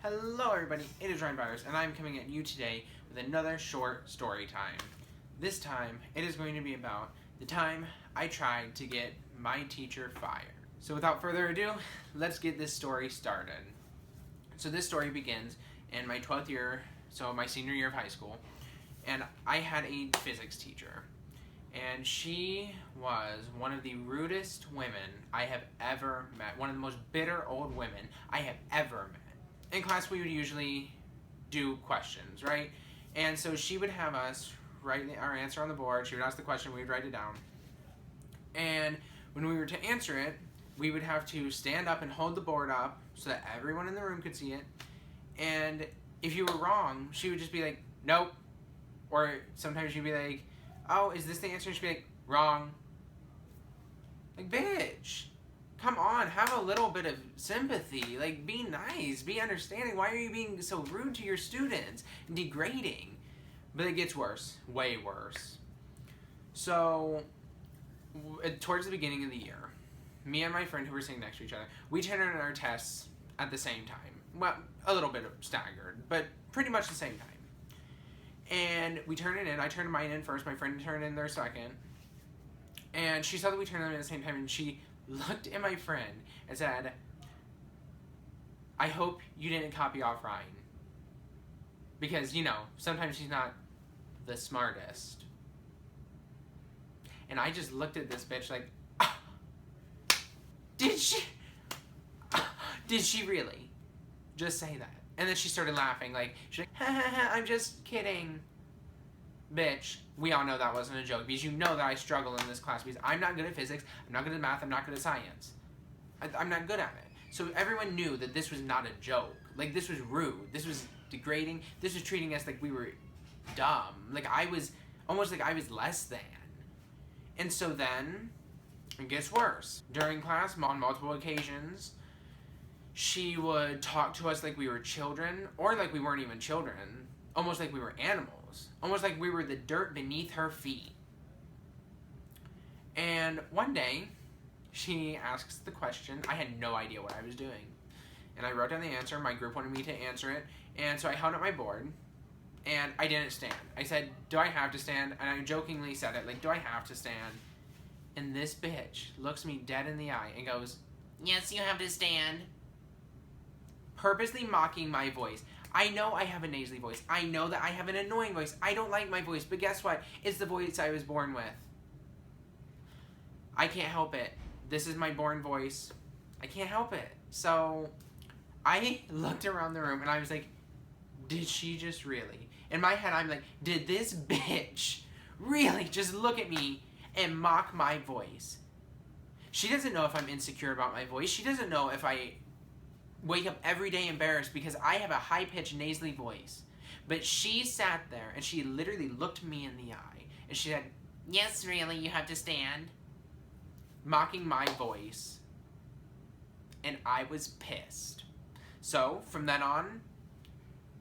Hello everybody, it is Ryan Byers, and I'm coming at you today with another short story time. This time, it is going to be about the time I tried to get my teacher fired. So without further ado, let's get this story started. So this story begins in my 12th year, so my senior year of high school, and I had a physics teacher. And she was one of the rudest women I have ever met, one of the most bitter old women I have ever met. In class, we would usually do questions, right? And so she would have us write our answer on the board. She would ask the question, we would write it down. And when we were to answer it, we would have to stand up and hold the board up so that everyone in the room could see it. And if you were wrong, she would just be like, nope. Or sometimes she'd be like, oh, is this the answer? And she'd be like, wrong. Like, bitch. Come on, have a little bit of sympathy. Like, be nice, be understanding. Why are you being so rude to your students and degrading? But it gets worse, way worse. So, towards the beginning of the year, me and my friend who were sitting next to each other, we turned in our tests at the same time. Well, a little bit staggered, but pretty much the same time. And we turned it in. I turned mine in first. My friend turned in their second. And she saw that we turned them in at the same time, and she looked at my friend and said, I hope you didn't copy off Ryan. Because, you know, sometimes he's not the smartest. And I just looked at this bitch like, did she really just say that? And then she started laughing, like, she's like, ha ha ha, I'm just kidding. Bitch, we all know that wasn't a joke, because you know that I struggle in this class, because I'm not good at physics, I'm not good at math, I'm not good at science. I'm not good at it. So everyone knew that this was not a joke. Like, this was rude, this was degrading, this was treating us like we were dumb. Like, I was, almost like I was less than. And so then, it gets worse. During class, on multiple occasions, she would talk to us like we were children, or like we weren't even children, almost like we were animals. Almost like we were the dirt beneath her feet. And one day, she asks the question. I had no idea what I was doing. And I wrote down the answer. My group wanted me to answer it. And so I held up my board. And I didn't stand. I said, do I have to stand? And I jokingly said it, like, do I have to stand? And this bitch looks me dead in the eye and goes, yes, you have to stand. Purposely mocking my voice. I know I have a nasally voice. I know that I have an annoying voice. I don't like my voice, but guess what? It's the voice I was born with. I can't help it. This is my born voice. I can't help it. So, I looked around the room and I was like, did she just really? In my head, I'm like, did this bitch really just look at me and mock my voice? She doesn't know if I'm insecure about my voice. She doesn't know if I wake up every day embarrassed because I have a high-pitched nasally voice. But she sat there and she literally looked me in the eye and she said, yes, really, you have to stand. Mocking my voice. And I was pissed. So, from then on,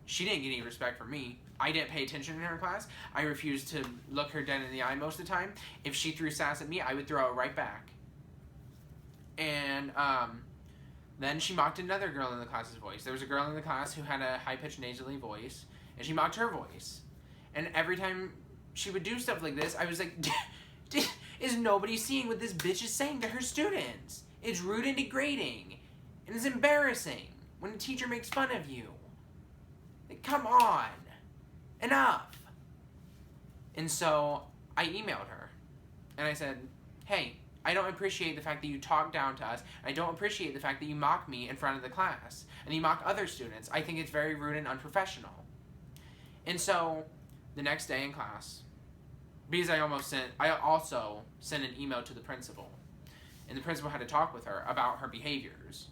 she didn't get any respect from me. I didn't pay attention in her class. I refused to look her dead in the eye most of the time. If she threw sass at me, I would throw it right back. And, then she mocked another girl in the class's voice. There was a girl in the class who had a high-pitched nasally voice, and she mocked her voice. And every time she would do stuff like this, I was like, is nobody seeing what this bitch is saying to her students? It's rude and degrading. And it's embarrassing when a teacher makes fun of you. Like, come on. Enough. And so I emailed her, and I said, hey, I don't appreciate the fact that you talk down to us. I don't appreciate the fact that you mock me in front of the class. And you mock other students. I think it's very rude and unprofessional. And so, the next day in class, because I also sent an email to the principal. And the principal had to talk with her about her behaviors.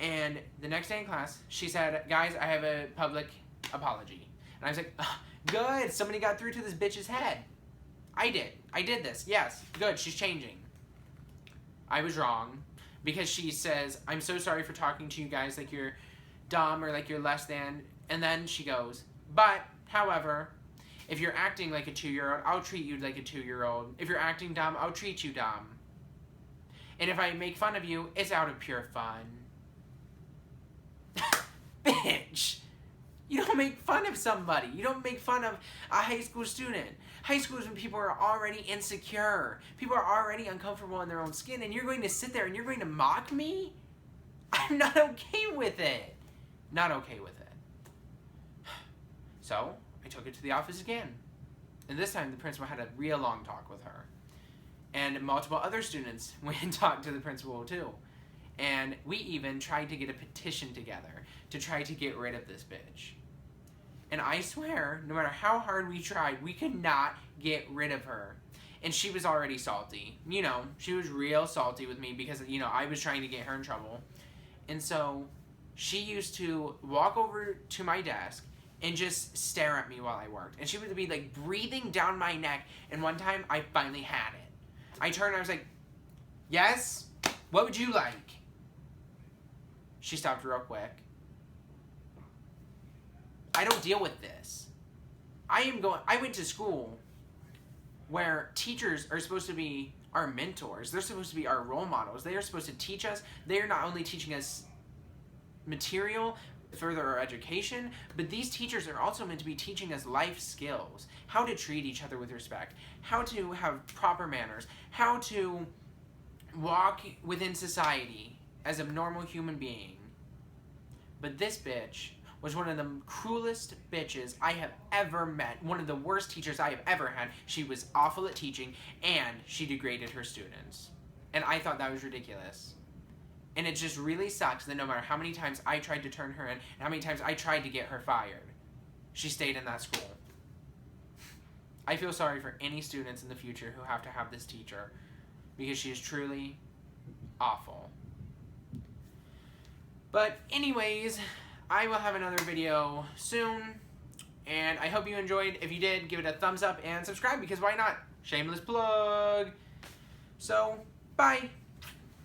And the next day in class, she said, guys, I have a public apology. And I was like, good, somebody got through to this bitch's head. I did this, yes, good, she's changing. I was wrong, because she says, I'm so sorry for talking to you guys like you're dumb or like you're less than, and then she goes, but, however, if you're acting like a 2-year-old, I'll treat you like a 2-year-old. If you're acting dumb, I'll treat you dumb. And if I make fun of you, it's out of pure fun. bitch. You don't make fun of somebody. You don't make fun of a high school student. High school is when people are already insecure. People are already uncomfortable in their own skin, and you're going to sit there and you're going to mock me? I'm not okay with it. Not okay with it. So, I took it to the office again. And this time, the principal had a real long talk with her. And multiple other students went and talked to the principal, too. And we even tried to get a petition together to try to get rid of this bitch. And I swear, no matter how hard we tried, we could not get rid of her. And she was already salty. You know, she was real salty with me because, you know, I was trying to get her in trouble. And so she used to walk over to my desk and just stare at me while I worked. And she would be like breathing down my neck. And one time I finally had it. I turned and I was like, yes? What would you like? She stopped real quick. I don't deal with this. I went to school where teachers are supposed to be our mentors. They're supposed to be our role models. They are supposed to teach us. They are not only teaching us material, further our education, but these teachers are also meant to be teaching us life skills. How to treat each other with respect. How to have proper manners. How to walk within society as a normal human being. But this bitch was one of the cruelest bitches I have ever met. One of the worst teachers I have ever had. She was awful at teaching, and she degraded her students. And I thought that was ridiculous. And it just really sucks that no matter how many times I tried to turn her in, and how many times I tried to get her fired, she stayed in that school. I feel sorry for any students in the future who have to have this teacher, because she is truly awful. But anyways, I will have another video soon, and I hope you enjoyed. If you did, give it a thumbs up and subscribe, because why not? Shameless plug. So, bye.